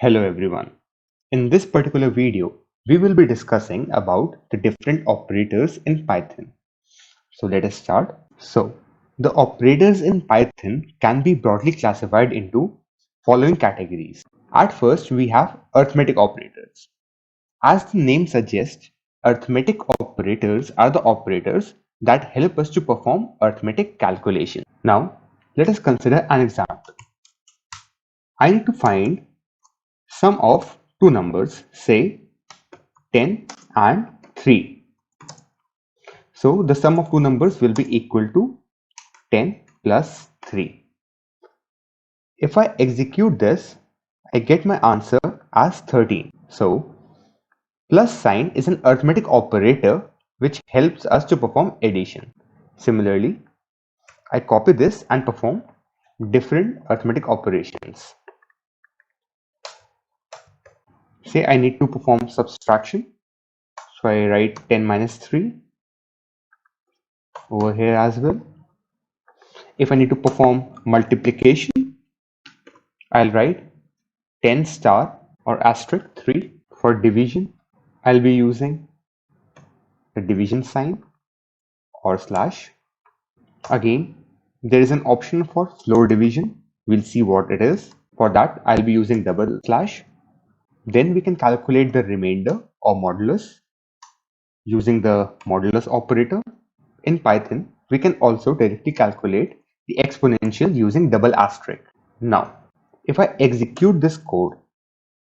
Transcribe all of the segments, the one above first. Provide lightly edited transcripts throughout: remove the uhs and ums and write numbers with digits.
Hello everyone. In this particular video, we will be discussing about the different operators in Python. So let us start. So the operators in Python can be broadly classified into following categories. At first, we have arithmetic operators. As the name suggests, arithmetic operators are the operators that help us to perform arithmetic calculation. Now, let us consider an example. I need to find sum of two numbers, say 10 and 3. So the sum of two numbers will be equal to 10 plus 3. If I execute this, I get my answer as 13. So plus sign is an arithmetic operator which helps us to perform addition. Similarly, I copy this and perform different arithmetic operations. Say I need to perform subtraction. So I write 10 minus 3 over here as well. If I need to perform multiplication, I'll write 10 star or asterisk 3. For division, I'll be using the division sign or slash. Again, there is an option for floor division. We'll see what it is. For that, I'll be using double slash. Then we can calculate the remainder or modulus using the modulus operator. In Python, we can also directly calculate the exponential using double asterisk. Now, if I execute this code,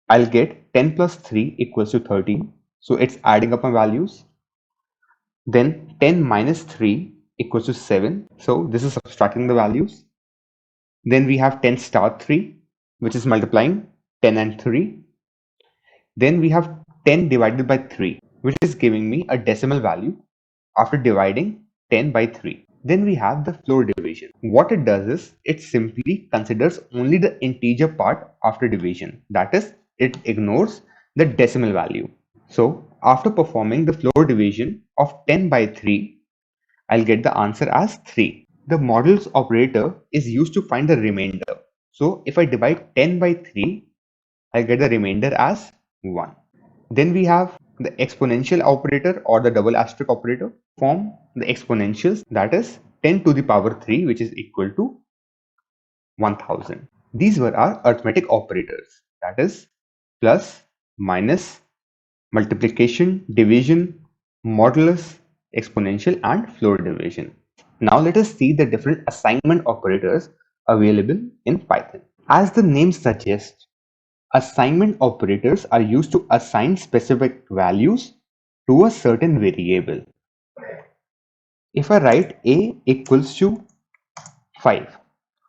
I'll get 10 plus 3 equals to 13. So it's adding up my values. Then 10 minus 3 equals to 7. So this is subtracting the values. Then we have 10 star 3, which is multiplying 10 and 3. Then we have 10 divided by 3, which is giving me a decimal value after dividing 10 by 3. Then we have the floor division. What it does is it simply considers only the integer part after division. That is, it ignores the decimal value. So after performing the floor division of 10 by 3, I'll get the answer as 3. The modulus operator is used to find the remainder. So if I divide 10 by 3, I'll get the remainder as 1. Then we have the exponential operator or the double asterisk operator. Form the exponentials, that is 10 to the power 3, which is equal to 1000. These were our arithmetic operators, that is plus, minus, multiplication, division, modulus, exponential, and floor division. Now let us see the different assignment operators available in Python. As the name suggests, assignment operators are used to assign specific values to a certain variable. If I write a equals to 5,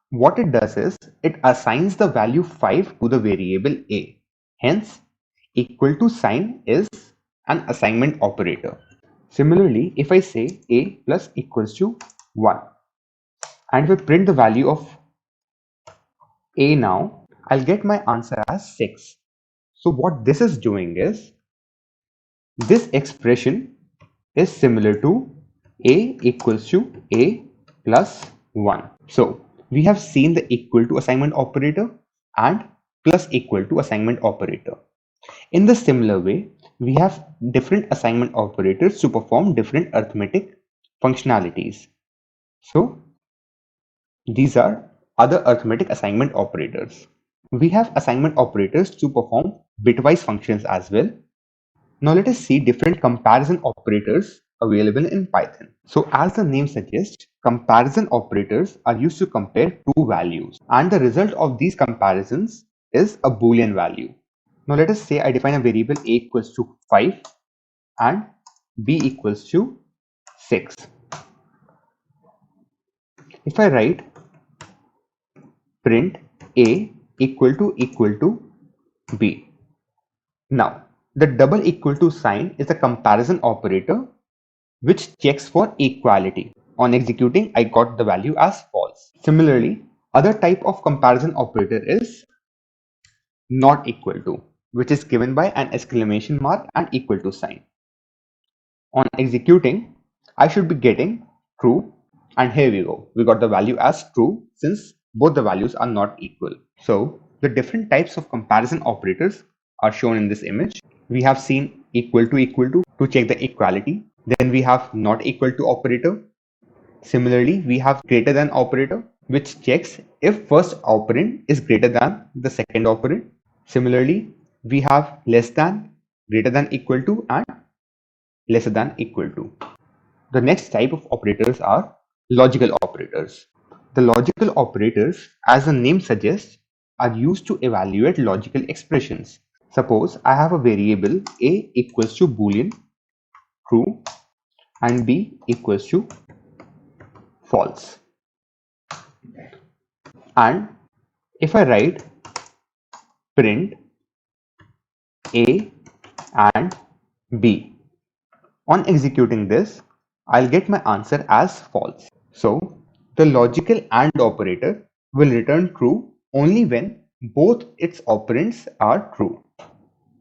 what it does is it assigns the value 5 to the variable a. Hence, equal to sign is an assignment operator. Similarly, if I say a plus equals to 1 and if I print the value of a now, I'll get my answer as 6. So what this is doing is this expression is similar to a equals to a plus 1. So we have seen the equal to assignment operator and plus equal to assignment operator. In the similar way, we have different assignment operators to perform different arithmetic functionalities. So these are other arithmetic assignment operators. We have assignment operators to perform bitwise functions as well. Now let us see different comparison operators available in Python. So as the name suggests, comparison operators are used to compare two values, and the result of these comparisons is a Boolean value. Now let us say I define a variable a equals to 5 and b equals to 6. If I write print a equal to b. Now the double equal to sign is a comparison operator which checks for equality. On executing, I got the value as false. Similarly, other type of comparison operator is not equal to, which is given by an exclamation mark and equal to sign. On executing, I should be getting true, and here we go. We got the value as true since both the values are not equal. So the different types of comparison operators are shown in this image. We have seen equal to check the equality. Then we have not equal to operator. Similarly, we have greater than operator, which checks if first operand is greater than the second operand. Similarly, we have less than, greater than equal to, and lesser than equal to. The next type of operators are logical operators. The logical operators, as the name suggests, are used to evaluate logical expressions. Suppose I have a variable a equals to boolean true and b equals to false. And if I write print a and b, on executing this, I'll get my answer as false. So the logical AND operator will return true only when both its operands are true.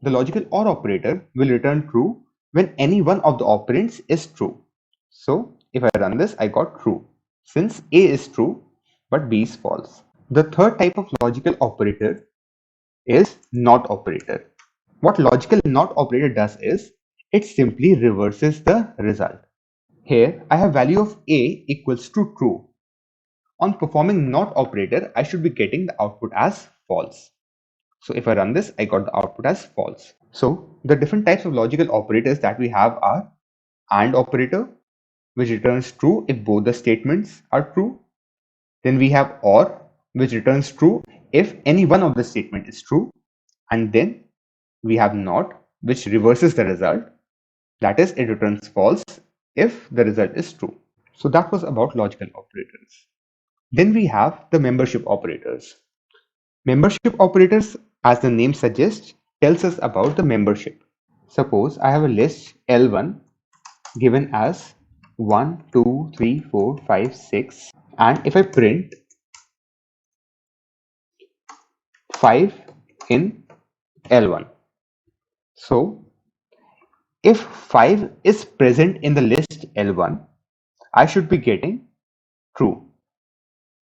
The logical OR operator will return true when any one of the operands is true. So if I run this, I got true, since A is true but B is false. The third type of logical operator is NOT operator. What logical NOT operator does is, it simply reverses the result. Here I have value of A equals to true. On performing NOT operator, I should be getting the output as false. So if I run this, I got the output as false. So the different types of logical operators that we have are AND operator, which returns true if both the statements are true. Then we have OR, which returns true if any one of the statement is true. And then we have NOT, which reverses the result. That is, it returns false if the result is true. So that was about logical operators. Then we have the membership operators. Membership operators, as the name suggests, tells us about the membership. Suppose I have a list L1 given as 1, 2, 3, 4, 5, 6, and if I print 5 in L1. So if 5 is present in the list L1, I should be getting true.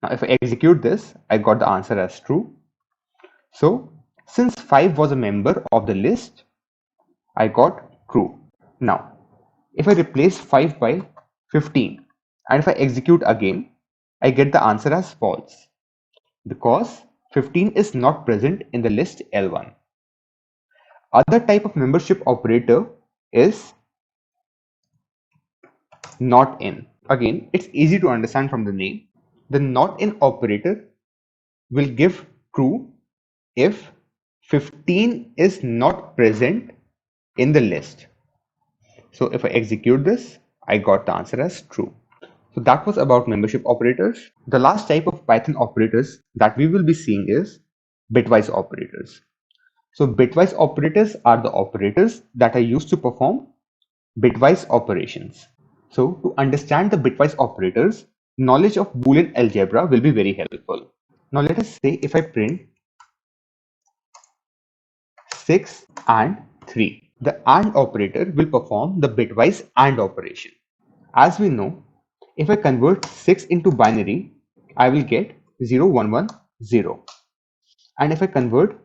Now if I execute this, I got the answer as true. So since 5 was a member of the list, I got true. Now if I replace 5 by 15 and if I execute again, I get the answer as false because 15 is not present in the list L1. Other type of membership operator is not in. Again, it's easy to understand from the name. The not in operator will give true if 15 is not present in the list. So if I execute this, I got the answer as true. So that was about membership operators. The last type of Python operators that we will be seeing is bitwise operators. So bitwise operators are the operators that are used to perform bitwise operations. So to understand the bitwise operators, knowledge of Boolean algebra will be very helpful. Now let us say if I print 6 and 3. The AND operator will perform the bitwise AND operation. As we know, if I convert 6 into binary, I will get 0, 1, 1, 0. And if I convert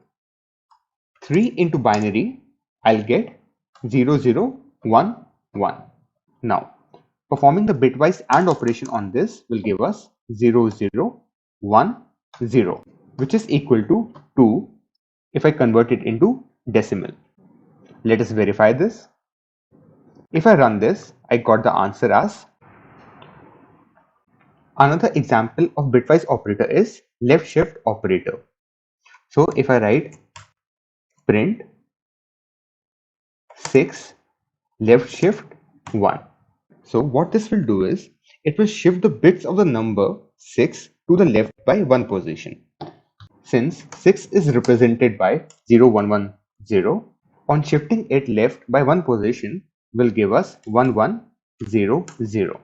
3 into binary, I'll get 0, 0, 1, 1. Now, performing the bitwise AND operation on this will give us 0, 0, 1, 0, which is equal to 2 if I convert it into decimal. Let us verify this. If I run this, I got the answer as. Another example of bitwise operator is left shift operator. So if I write print 6 left shift 1. So what this will do is it will shift the bits of the number 6 to the left by 1 position. Since 6 is represented by 0, 1, 1, 0, on shifting it left by 1 position will give us 1, 1, 0, 0,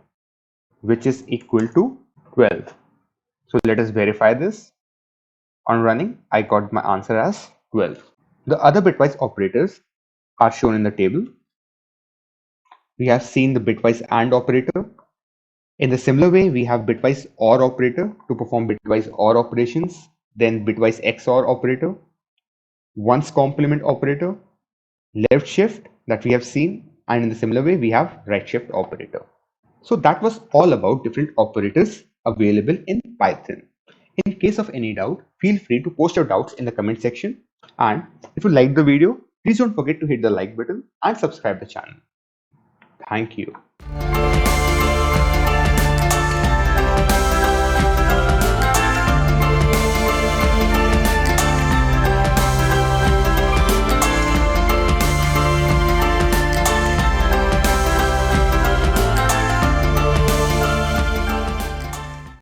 which is equal to 12. So let us verify this. On running, I got my answer as 12. The other bitwise operators are shown in the table. We have seen the bitwise AND operator. In the similar way, we have bitwise OR operator to perform bitwise OR operations. then bitwise XOR operator, once complement operator, left shift that we have seen, and in the similar way we have right shift operator. So that was all about different operators available in Python. In case of any doubt, feel free to post your doubts in the comment section. And if you liked the video, please don't forget to hit the like button and subscribe the channel. Thank you.